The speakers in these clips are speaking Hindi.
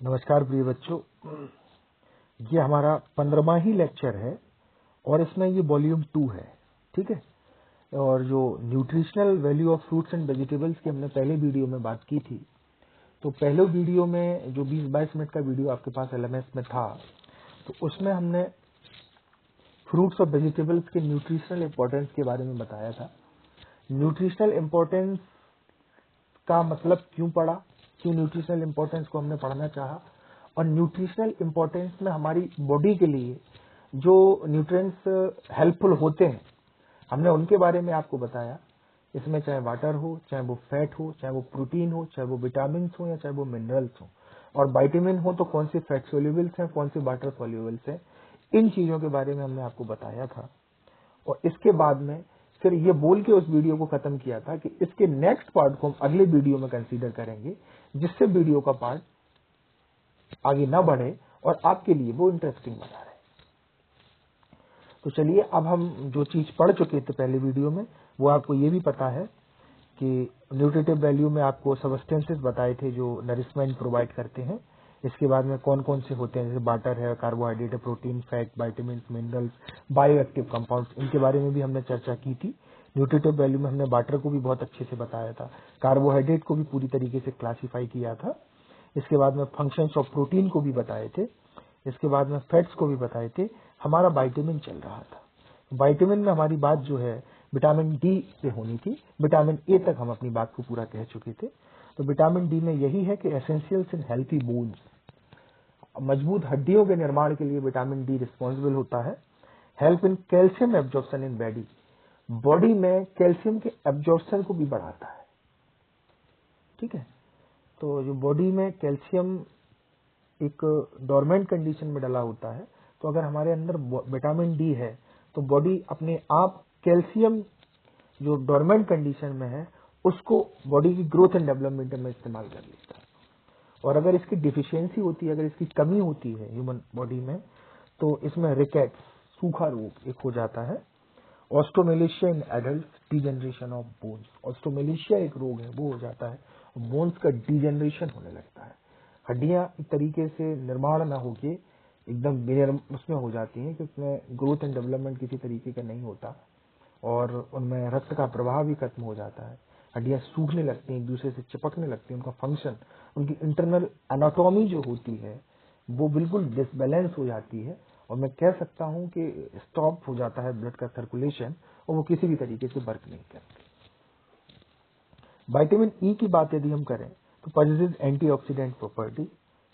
नमस्कार प्रिय बच्चों, ये हमारा 15वां ही लेक्चर है और इसमें ये वॉल्यूम 2 है। ठीक है। और जो nutritional value of fruits and vegetables की हमने पहले वीडियो में बात की थी, तो पहले वीडियो में जो 20-22 मिनट का वीडियो आपके पास एलएमएस में था, तो उसमें हमने फ्रूट्स और वेजिटेबल्स के न्यूट्रिशनल इंपॉर्टेंस के बारे में बताया था। न्यूट्रिशनल इंपॉर्टेंस का मतलब क्यों पढ़ा, क्यों न्यूट्रिशनल इंपॉर्टेंस को हमने पढ़ना चाहा, और न्यूट्रिशनल इंपॉर्टेंस में हमारी बॉडी के लिए जो न्यूट्रिएंट्स हेल्पफुल होते हैं, हमने उनके बारे में आपको बताया। इसमें चाहे वाटर हो, चाहे वो फैट हो, चाहे वो प्रोटीन हो, चाहे वो विटामिन हो या चाहे वो मिनरल्स हो, और विटामिन हो तो कौन से फैट सोल्यूबल्स हैं, कौन से वाटर सोल्यूबल्स हैं, इन चीजों के बारे में हमने आपको बताया था। और इसके बाद में फिर ये बोल के उस वीडियो को खत्म किया था कि इसके नेक्स्ट पार्ट को हम अगले वीडियो में कंसीडर करेंगे, जिससे वीडियो का पार्ट आगे ना बढ़े और आपके लिए वो इंटरेस्टिंग बना रहे। तो चलिए, अब हम जो चीज पढ़ चुके थे पहले वीडियो में, वो आपको ये भी पता है कि न्यूट्रिटिव वैल्यू में आपको सबस्टेंसेस बताए थे जो नरिशमेंट प्रोवाइड करते हैं। इसके बाद में कौन कौन से होते हैं, जैसे वाटर है, कार्बोहाइड्रेट है, protein, fat, vitamin, minerals, bio active compounds, इनके बारे में भी हमने चर्चा की थी। न्यूट्रिटिव वैल्यू में हमने वाटर को भी बहुत अच्छे से बताया था, कार्बोहाइड्रेट को भी पूरी तरीके से क्लासीफाई किया था। इसके बाद में फंक्शंस ऑफ प्रोटीन को भी बताए थे। इसके बाद में फैट्स को भी बताए थे। हमारा विटामिन चल रहा था। विटामिन में हमारी बात जो है विटामिन डी पे होनी थी। विटामिन ए तक हम अपनी बात को पूरा कह चुके थे। तो विटामिन डी में यही है कि एसेंशियल्स इन हेल्थी बोन्स, मजबूत हड्डियों के निर्माण के लिए विटामिन डी रिस्पॉन्सिबल होता है। Help in calcium absorption in body, body में कैल्शियम के एब्जॉर्प्शन को भी बढ़ाता है। ठीक है। तो जो बॉडी में कैल्शियम एक डोरमेंट कंडीशन में डला होता है, तो अगर हमारे अंदर विटामिन डी है तो बॉडी अपने आप कैल्शियम जो डोरमेंट कंडीशन में है उसको बॉडी की ग्रोथ एंड डेवलपमेंट में इस्तेमाल कर लेता है। और अगर इसकी डिफिशियंसी होती है, अगर इसकी कमी होती है ह्यूमन बॉडी में, तो इसमें रिकेट्स, सूखा रोग एक हो जाता है। Osteomalacia in adult, degeneration of bones, osteomalacia एक रोग है, वो हो जाता है। बोन्स का डीजनरेशन होने लगता है, हड्डियां एक तरीके से निर्माण ना होके एकदम उसमें हो जाती हैं कि उसमें ग्रोथ एंड डेवलपमेंट किसी तरीके का नहीं होता, और उनमें रक्त का प्रवाह भी खत्म हो जाता है। हड्डियां सूखने लगती हैं, एक दूसरे से चिपकने लगती हैं, उनका फंक्शन, उनकी इंटरनल एनाटॉमी जो होती है वो बिल्कुल डिसबैलेंस हो जाती है, और मैं कह सकता हूं कि स्टॉप हो जाता है ब्लड का सर्कुलेशन, और वो किसी भी तरीके से वर्क नहीं करती। विटामिन ई की बात यदि हम करें तो positive antioxidant property,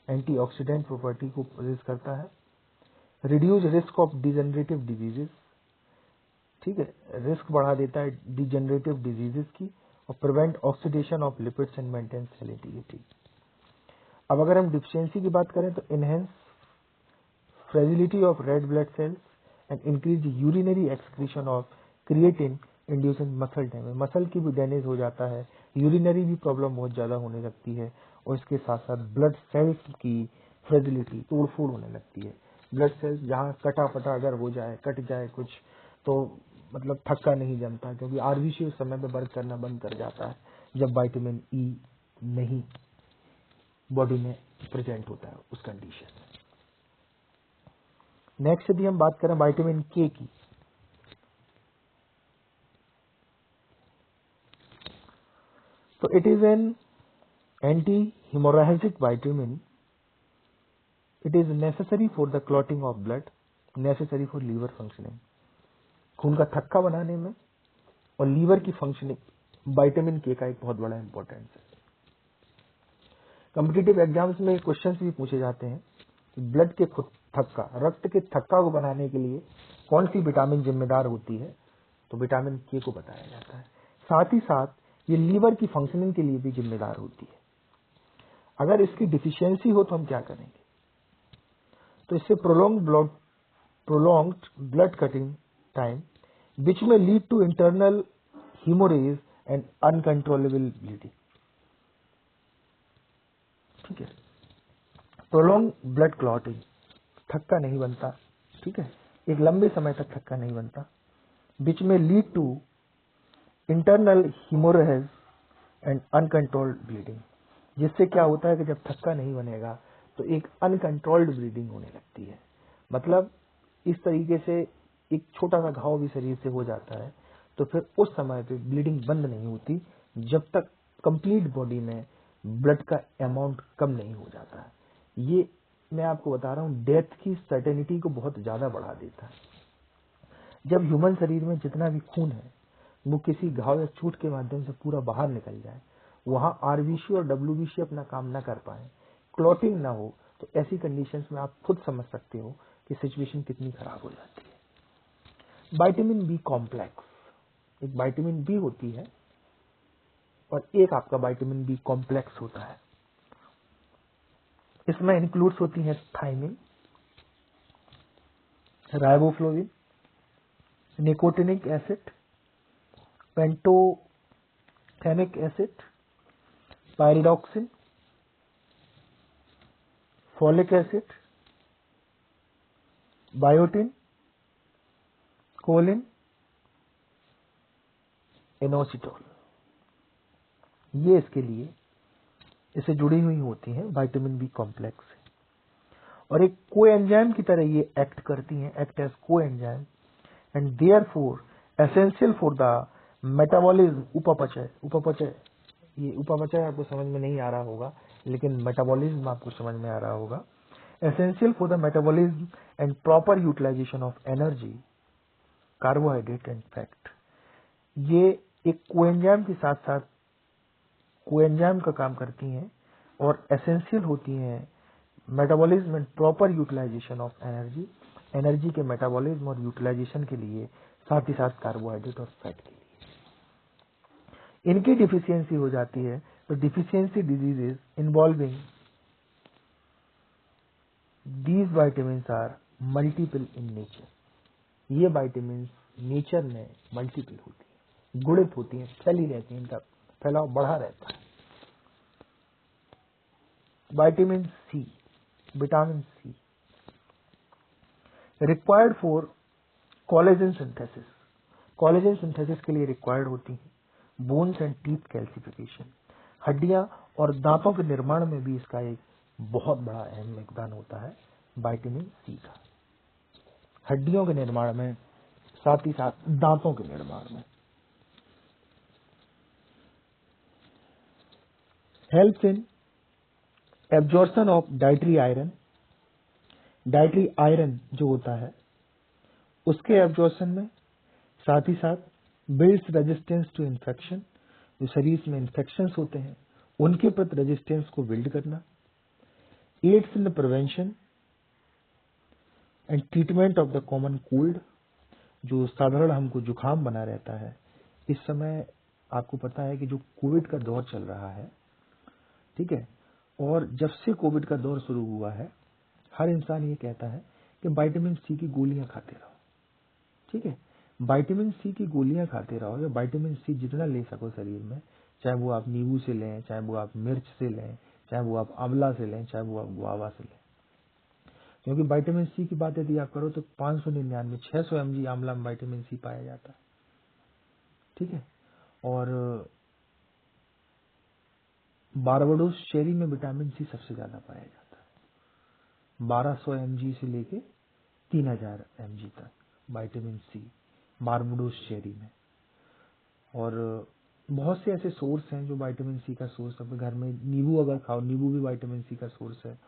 antioxidant property को पोजेस करता है। Reduce risk of degenerative diseases, ठीक है, रिस्क बढ़ा देता है डिजेनरेटिव डिजीजेस की, और prevent oxidation of lipids and maintain सेलिटिलिटी। अब अगर हम डिफिशियंसी की बात करें तो enhance fragility of red blood cells and increase urinary excretion of creatine inducing muscle damage, muscle की भी डैमेज हो जाता है, यूरिनरी भी प्रॉब्लम बहुत ज्यादा होने लगती है, और इसके साथ साथ ब्लड सेल्स की फ्रेजिलिटी, तोड़फोड़ होने लगती है। ब्लड सेल्स जहां कटा फटा अगर हो जाए, कट जाए कुछ, तो मतलब थक्का नहीं जमता, क्योंकि आरबीसी उस समय पे वर्क करना बंद कर जाता है जब विटामिन ई नहीं बॉडी में प्रेजेंट होता है उस कंडीशन में। नेक्स्ट यदि हम बात करें विटामिन के की, तो it is an anti haemorrhagic vitamin, it is necessary for the clotting of blood, necessary for liver functioning, खून का थक्का बनाने में और लीवर की फंक्शनिंग विटामिन के का एक बहुत बड़ा इंपॉर्टेंस है। कॉम्पिटिटिव एग्जाम्स में क्वेश्चंस भी पूछे जाते हैं कि ब्लड के थक्का, रक्त के थक्का को बनाने के लिए कौन सी विटामिन जिम्मेदार होती है, तो विटामिन के को बताया जाता है। साथ ही साथ ये लीवर की फंक्शनिंग के लिए भी जिम्मेदार होती है। अगर इसकी डिफिशियंसी हो तो हम क्या करेंगे, तो इससे prolonged blood cutting time which में lead to internal haemorrhage and uncontrollable bleeding. ठीक है, प्रोलॉन्ग ब्लड क्लॉटिंग, थक्का नहीं बनता, ठीक है, एक लंबे समय तक थक्का नहीं बनता, विच में lead to internal haemorrhage and uncontrolled bleeding, जिससे क्या होता है कि जब थक्का नहीं बनेगा तो एक अनकंट्रोल्ड ब्लीडिंग होने लगती है। मतलब इस तरीके से एक छोटा सा घाव भी शरीर से हो जाता है तो फिर उस समय पे ब्लीडिंग बंद नहीं होती जब तक कंप्लीट बॉडी में ब्लड का अमाउंट कम नहीं हो जाता है। ये मैं आपको बता रहा हूँ डेथ की सर्टेनिटी को बहुत ज्यादा बढ़ा देता है। जब ह्यूमन शरीर में जितना भी खून है वो किसी घाव या चोट के माध्यम से पूरा बाहर निकल जाए, वहां आरबीसी और डब्ल्यूबीसी अपना काम न कर पाए, क्लॉटिंग ना हो, तो ऐसी कंडीशंस में आप खुद समझ सकते हो कि सिचुएशन कितनी खराब हो जाती है। विटामिन बी कॉम्प्लेक्स, एक विटामिन बी होती है और एक आपका विटामिन बी कॉम्प्लेक्स होता है। इसमें इंक्लूड्स होती हैं thiamine, riboflavin, nicotinic acid, pantothenic acid, pyridoxine, folic acid, biotin, choline, inositol. ये इसके लिए इससे जुड़ी हुई होती हैं विटामिन बी कॉम्प्लेक्स से। और एक कोएंजाइम की तरह ये एक्ट करती हैं, act as coenzyme and therefore essential for the metabolism. उपपचय, ये उपपचय आपको समझ में नहीं आ रहा होगा लेकिन मेटाबॉलिज्म आपको समझ में आ रहा होगा। Essential for the metabolism and proper utilisation of energy, carbohydrate and fat. ये एक कोएंजाइम के साथ साथ कोएंजाइम का काम करती हैं और एसेंशियल होती हैं metabolism and proper utilisation of energy, energy के मेटाबॉलिज्म और यूटिलाइजेशन के लिए, साथ ही साथ कार्बोहाइड्रेट और फैट के लिए। इनकी डिफिशियंसी हो जाती है तो deficiency diseases involving these vitamins are multiple in nature. ये वाइटामिन्स नेचर में मल्टीपल होती है, गुणित होती हैं, फैली रहती हैं, इनका फैलाव बढ़ा रहता है। Vitamin C, vitamin C required for collagen synthesis, collagen synthesis के लिए रिक्वायर्ड होती है। बोन्स एंड टीथ कैल्सिफिकेशन, हड्डियां और दांतों के निर्माण में भी इसका एक बहुत बड़ा अहम योगदान होता है विटामिन सी का, हड्डियों के निर्माण में, साथ ही साथ दांतों के निर्माण में। Helps in absorption of dietary iron, dietary iron जो होता है उसके एब्जॉर्प्शन में, साथ ही साथ बिल्ड्स रेजिस्टेंस टू इन्फेक्शन, जो शरीर में इन्फेक्शंस होते हैं उनके प्रति रेजिस्टेंस को बिल्ड करना। Aids in the prevention and treatment of the common cold, जो साधारण हमको जुकाम बना रहता है। इस समय आपको पता है कि जो कोविड का दौर चल रहा है, ठीक है, और जब से कोविड का दौर शुरू हुआ है हर इंसान ये कहता है कि विटामिन सी की गोलियां खाते रहो, ठीक है। विटामिन सी की गोलियां खाते रहो या विटामिन सी जितना ले सको शरीर में, चाहे वो आप नींबू से लें, चाहे वो आप मिर्च से लें, चाहे वो आप आंवला से लें, चाहे वो आप गुआवा से लें। क्योंकि विटामिन सी की बात यदि आप करो तो 599 600 mg आंवला में विटामिन सी पाया जाता है, ठीक है। और बारबाडोस चेरी में विटामिन सी सबसे ज्यादा पाया जाता है, 1200 mg से लेके 3000 mg तक विटामिन सी बारबाडोस चेरी में। और बहुत से ऐसे सोर्स हैं जो विटामिन सी का सोर्स है। घर में नींबू अगर खाओ, नींबू भी विटामिन सी का सोर्स है,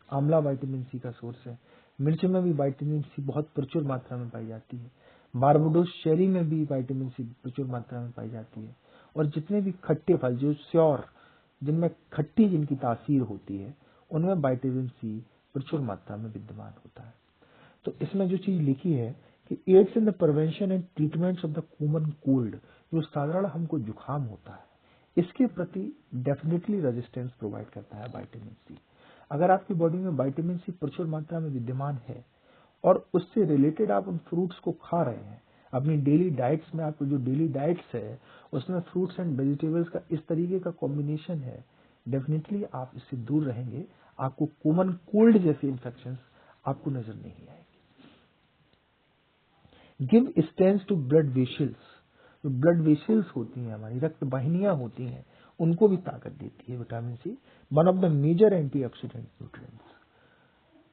आंवला विटामिन सी का सोर्स है, मिर्च में भी विटामिन सी बहुत प्रचुर मात्रा में पाई जाती है, बारबाडोस चेरी में भी विटामिन सी प्रचुर मात्रा में पाई जाती है। और जितने भी खट्टे फल जो श्योर, जिनमें खट्टी जिनकी तासीर होती है, उनमें विटामिन सी प्रचुर मात्रा में विद्यमान होता है। तो इसमें जो चीज लिखी है कि aids in the prevention and treatments of the common cold, जो साधारण हमको जुकाम होता है, इसके प्रति डेफिनेटली रेजिस्टेंस प्रोवाइड करता है विटामिन सी। अगर आपकी बॉडी में विटामिन सी प्रचुर मात्रा में विद्यमान है और उससे रिलेटेड आप उन फ्रूट्स को खा रहे हैं अपनी डेली डाइट्स में, आपको जो डेली डाइट्स है उसमें फ्रूट्स एंड वेजिटेबल्स का इस तरीके का कॉम्बिनेशन है, डेफिनेटली आप इससे दूर रहेंगे, आपको कॉमन कोल्ड जैसे इन्फेक्शंस आपको नजर नहीं आएंगे। Give strength to blood vessels, जो ब्लड वेसल्स होती हैं, हमारी रक्त वाहिनियां होती हैं, उनको भी ताकत देती है vitamin C. One of the major antioxidant nutrients,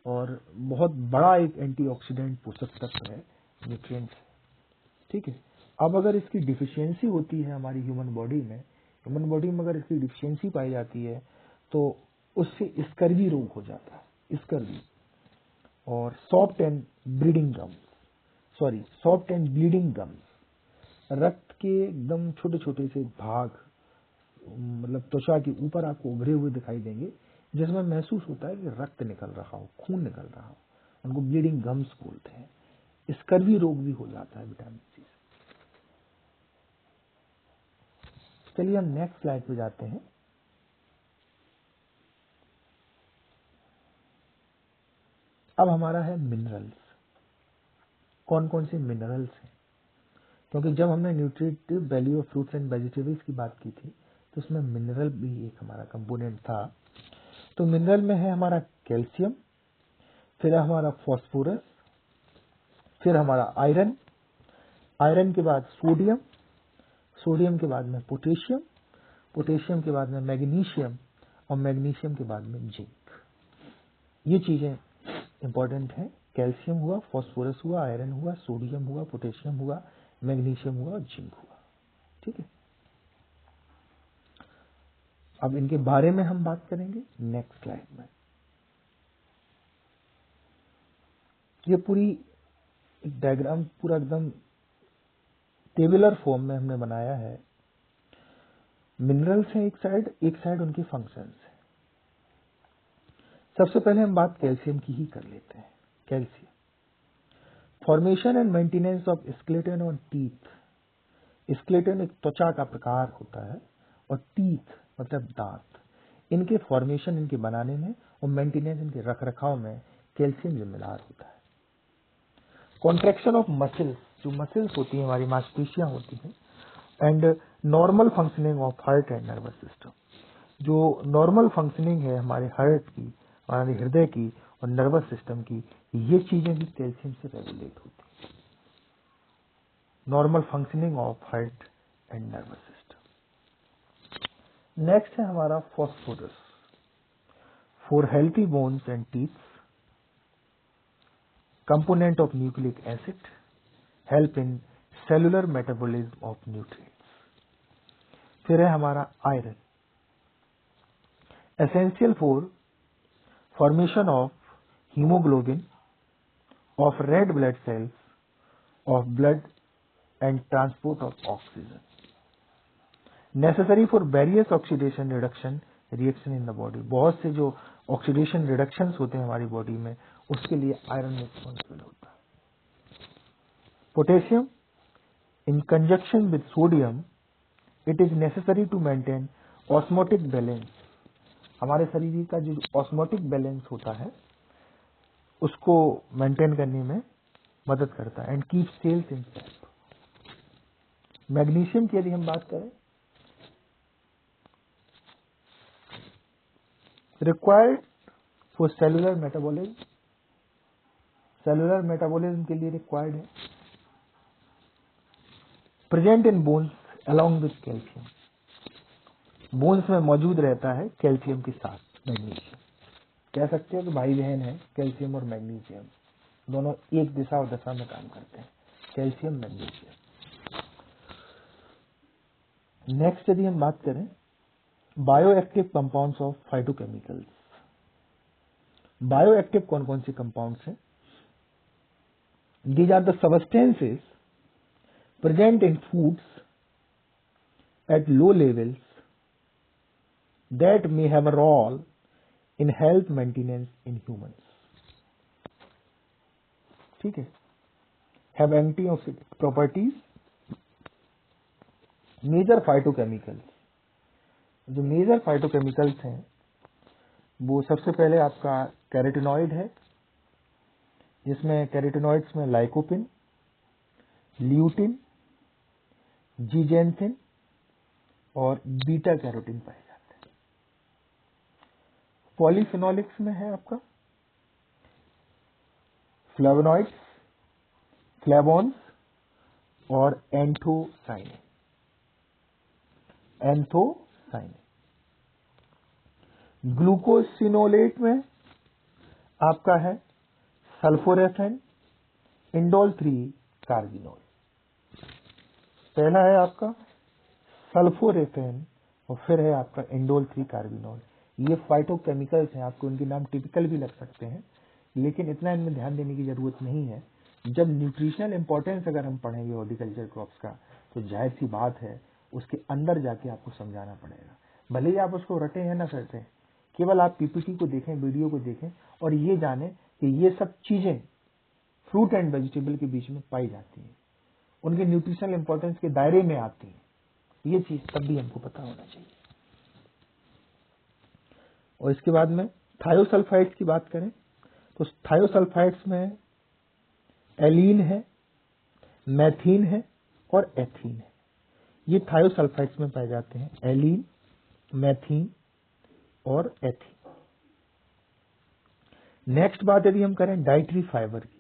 और बहुत बड़ा एक एंटीऑक्सीडेंट पोषक तत्व है न्यूट्रिएंट्स, ठीक है। अब अगर इसकी डिफिशियंसी होती है हमारी ह्यूमन बॉडी में अगर इसकी डिफिशियंसी पाई जाती है तो उससे स्कर्वी रोग हो जाता है, स्कर्वी। और सॉफ्ट एंड ब्लीडिंग गम्स, रक्त के एकदम छोटे छोटे से भाग, मतलब त्वचा के ऊपर आपको उभरे हुए दिखाई देंगे, जिसमें महसूस होता है कि रक्त निकल रहा हो, खून निकल रहा हो, उनको ब्लीडिंग गम्स बोलते हैं। स्कर्वी रोग भी हो जाता है विटामिन सी से। चलिए हम नेक्स्ट स्लाइड पे जाते हैं। अब हमारा है मिनरल्स। कौन कौन से मिनरल्स हैं, क्योंकि जब हमने nutritive value of fruits and vegetables की बात की थी तो उसमें मिनरल भी एक हमारा कंपोनेंट था। तो मिनरल में है हमारा कैल्शियम, फिर हमारा फॉस्फोरस, फिर हमारा आयरन, आयरन के बाद सोडियम, सोडियम के बाद में पोटेशियम, पोटेशियम के बाद में मैग्नीशियम, और मैग्नीशियम के बाद में जिंक। ये चीजें इंपॉर्टेंट हैं। कैल्शियम हुआ, फॉस्फोरस हुआ, आयरन हुआ, सोडियम हुआ, पोटेशियम हुआ, मैग्नीशियम हुआ और जिंक हुआ, ठीक है। अब इनके बारे में हम बात करेंगे नेक्स्ट स्लाइड में। ये पूरी डायग्राम पूरा एकदम टेबुलर फॉर्म में हमने बनाया है। मिनरल्स हैं एक साइड उनके फंक्शंस हैं। सबसे पहले हम बात कैल्शियम की ही कर लेते हैं। Calcium, formation and maintenance of skeleton और टीथ। स्केलेटन एक त्वचा का प्रकार होता है और टीथ मतलब दांत, इनके फॉर्मेशन, इनके बनाने में और मेंटेनेंस, इनके रखरखाव में कैल्शियम जिम्मेदार होता है। कॉन्ट्रैक्शन ऑफ मसल्स, जो मसल्स होती हैं हमारी मांसपेशियां होती हैं, and normal functioning of heart and nervous system. जो नॉर्मल फंक्शनिंग है हमारे हार्ट की, हमारे हृदय की और नर्वस सिस्टम की, ये चीजें भी कैल्शियम से रेगुलेट होती हैं। Normal functioning of heart and nervous system. Next है हमारा phosphorus, for healthy bones and teeth, component of nucleic acid, help in cellular metabolism of nutrients. फिर है हमारा iron, essential for formation of haemoglobin, of red blood sales, of blood and transport of oxygen, necessary for various oxidation reduction reaction in the body. बहुत से जो ऑक्सीडेशन रिडक्शंस होते हैं हमारी बॉडी में, उसके लिए आयरन रिस्पॉन्सिबल होता है। Potassium, in conjunction with sodium, it is necessary to maintain osmotic balance. हमारे शरीर का जो ऑस्मोटिक बैलेंस होता है उसको मेंटेन करने में मदद करता है, and keep cells in shape. Magnesium की यदि हम बात करें, required for cellular metabolism, cellular metabolism के लिए रिक्वायर्ड है। Present in bones along with calcium, bones में मौजूद रहता है कैल्शियम के साथ मैग्नीशियम। कह सकते हो कि भाई बहन है कैल्शियम और मैग्नीशियम, दोनों एक दिशा और दशा में काम करते हैं, कैल्शियम मैग्नीशियम। नेक्स्ट यदि हम बात करें bioactive compounds of phytochemicals. Bioactive कौन कौन से कंपाउंड्स हैं? These are the substances present in foods at low levels that may have a role in health maintenance in humans, ठीक है। Have antioxidant properties. Major phytochemicals, जो मेजर फाइटोकेमिकल्स हैं वो सबसे पहले आपका कैरोटीनॉइड है, जिसमें कैरोटीनॉइड्स में लाइकोपिन, ल्यूटिन, जीजेंथिन और बीटा कैरोटीन पाए जाते हैं। पॉलीफिनोलिक्स में है आपका फ्लेवोनॉइड्स, फ्लेवोन्स और एंथोसाइनिन। ग्लूकोसिनोलेट में आपका है सल्फोरेफेन, इंडोल 3 कार्बिनोल। पहला है आपका सल्फोरेफेन और फिर है आपका इंडोल 3 कार्बिनोल। ये फाइटोकेमिकल्स हैं, आपको उनके नाम टिपिकल भी लग सकते हैं, लेकिन इतना इनमें ध्यान देने की जरूरत नहीं है। जब न्यूट्रिशनल इंपॉर्टेंस अगर हम पढ़ेंगे हॉर्टिकल्चर क्रॉप्स का, तो जाहिर सी बात है उसके अंदर जाके आपको समझाना पड़ेगा। भले ही आप उसको रटे हैं ना रटे, केवल आप पीपीटी को देखें, वीडियो को देखें और ये जाने कि ये सब चीजें फ्रूट एंड वेजिटेबल के बीच में पाई जाती हैं, उनके न्यूट्रिशनल इंपॉर्टेंस के दायरे में आती हैं। ये चीज तब भी हमको पता होना चाहिए। और इसके बाद में थायोसल्फाइड्स की बात करें तो थायोसल्फाइड्स में एलीन है, मैथीन है और एथीन है। ये थायोसल्फाइड्स में पाए जाते हैं, एलीन, मैथीन और एथीन। नेक्स्ट बात यदि हम करें डाइटरी फाइबर की,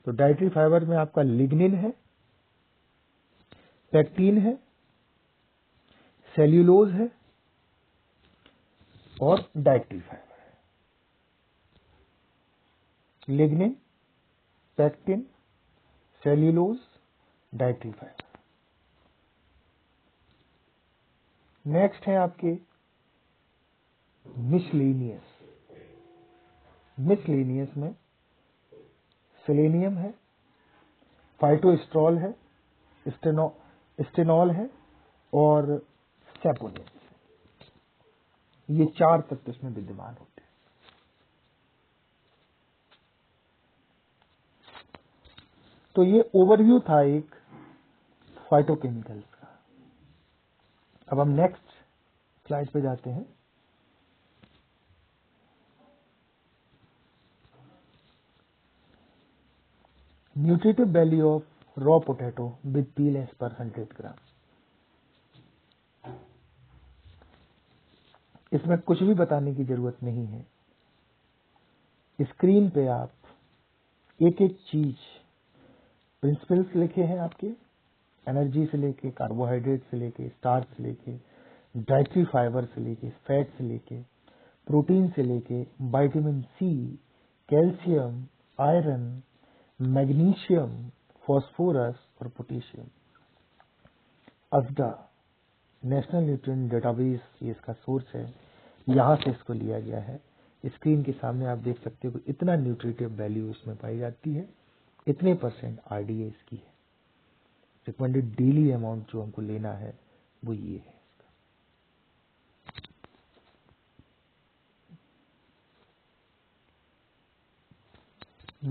तो डाइटरी फाइबर में आपका लिग्निन है, पेक्टिन है, सेल्यूलोज है और डाइटरी फाइबर है। Lignin, pectin, cellulose, dietary fibre. Next है आपके मिसलेनियस में सेलेनियम है, फाइटोस्ट्रॉल है, स्टेनॉल है और सैपोनिन। ये 4 तत्व इसमें विद्यमान होते हैं। तो ये ओवरव्यू था एक फाइटोकेमिकल्स का। अब हम नेक्स्ट स्लाइड पे जाते हैं। Nutritive value of raw potato with peel as per 100 ग्राम। इसमें कुछ भी बताने की जरूरत नहीं है। स्क्रीन पे आप एक एक चीज, प्रिंसिपल्स लिखे हैं आपके, एनर्जी से लेके, कार्बोहाइड्रेट से लेके, स्टार्च से लेके, डाइटरी फाइबर से लेके, फैट से लेके, प्रोटीन से लेके, vitamin C, calcium, iron, magnesium, phosphorus और potassium. USDA national nutrient database ये इसका सोर्स है, यहां से इसको लिया गया है। स्क्रीन के सामने आप देख सकते हो कि इतना न्यूट्रिटिव वैल्यू इसमें पाई जाती है, इतने % आरडीए इसकी है। रिकमेंडेड डेली अमाउंट जो हमको लेना है वो ये है।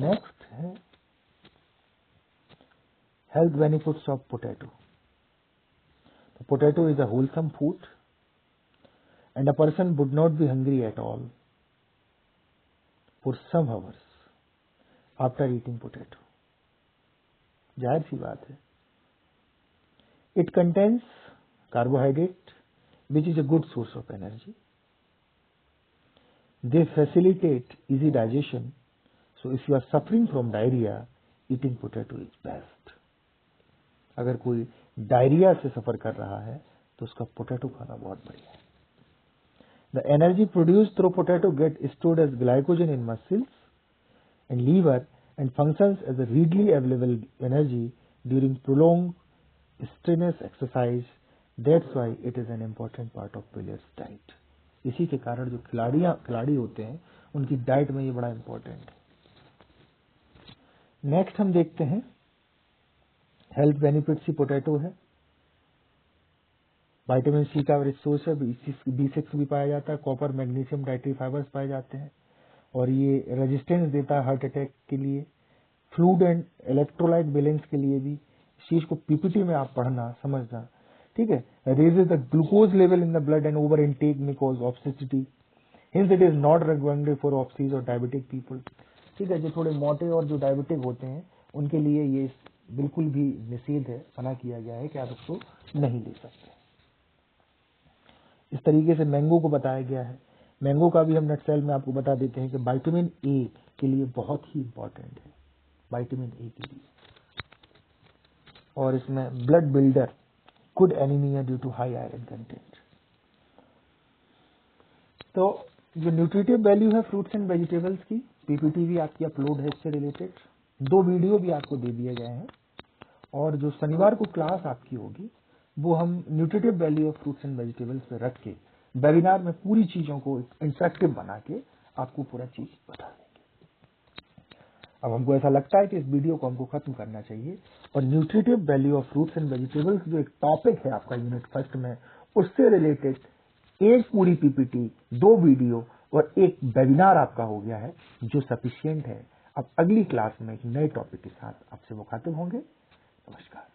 नेक्स्ट है health benefits of potato. Potato is a wholesome food and a person would not be hungry at all for some hours after eating potato. जाहिर सी बात है। It contains carbohydrate which is a good source of energy. They facilitate easy digestion. So if you are suffering from diarrhea, eating potato is best. अगर कोई डायरिया से सफर कर रहा है तो उसका पोटैटो खाना बहुत बढ़िया है। The energy produced through potato gets stored as glycogen in muscles and liver and functions as a readily available energy during prolonged strenuous exercise. That's why it is an important part of players' diet. इसी के कारण जो खिलाड़ी होते हैं उनकी डाइट में ये बड़ा इंपॉर्टेंट है। नेक्स्ट हम देखते हैं हेल्थ बेनिफिट्स ही पोटैटो है। विटामिन सी का रिसोर्स है, B6 भी पाया जाता है, कॉपर, मैग्नीशियम, डाइटरी फाइबर्स पाए जाते हैं और ये रेजिस्टेंस देता है हार्ट अटैक के लिए, फ्लूइड एंड इलेक्ट्रोलाइट बैलेंस के लिए भी। इस चीज को पीपीटी में आप पढ़ना समझना, ठीक है। Raises the glucose level in the blood and over intake में cause obesity, hence it is not recommended for obese और डायबिटिक पीपल। ठीक है, जो थोड़े मोटे और जो डायबिटिक होते हैं उनके लिए ये बिल्कुल भी निषेध है, मना किया गया है कि आप उसको नहीं ले सकते। इस तरीके से मैंगो को बताया गया है। मैंगो का भी हम नटसेल में आपको बता देते हैं कि विटामिन ए के लिए बहुत ही इंपॉर्टेंट है, विटामिन ए के लिए। और इसमें blood builder, good anaemia due to high iron content. तो जो न्यूट्रिटिव वैल्यू है फ्रूट्स एंड वेजिटेबल्स की, पीपीटी भी आपकी अपलोड है इससे रिलेटेड, 2 वीडियो भी आपको दे दिए गए हैं। और जो शनिवार को क्लास आपकी होगी वो हम nutritive value of fruits and vegetables पे रख के वेबिनार में पूरी चीजों को इंटरेक्टिव बना के आपको पूरा चीज बता देंगे। अब हमको ऐसा लगता है कि इस वीडियो को हमको खत्म करना चाहिए और nutritive value of fruits and vegetables जो एक टॉपिक है आपका यूनिट फर्स्ट में, उससे रिलेटेड एक पूरी पीपीटी, 2 वीडियो और एक वेबिनार आपका हो गया है जो सफिशिएंट है। अब अगली क्लास में एक नए टॉपिक के साथ आपसे मुखातिब होंगे। नमस्कार।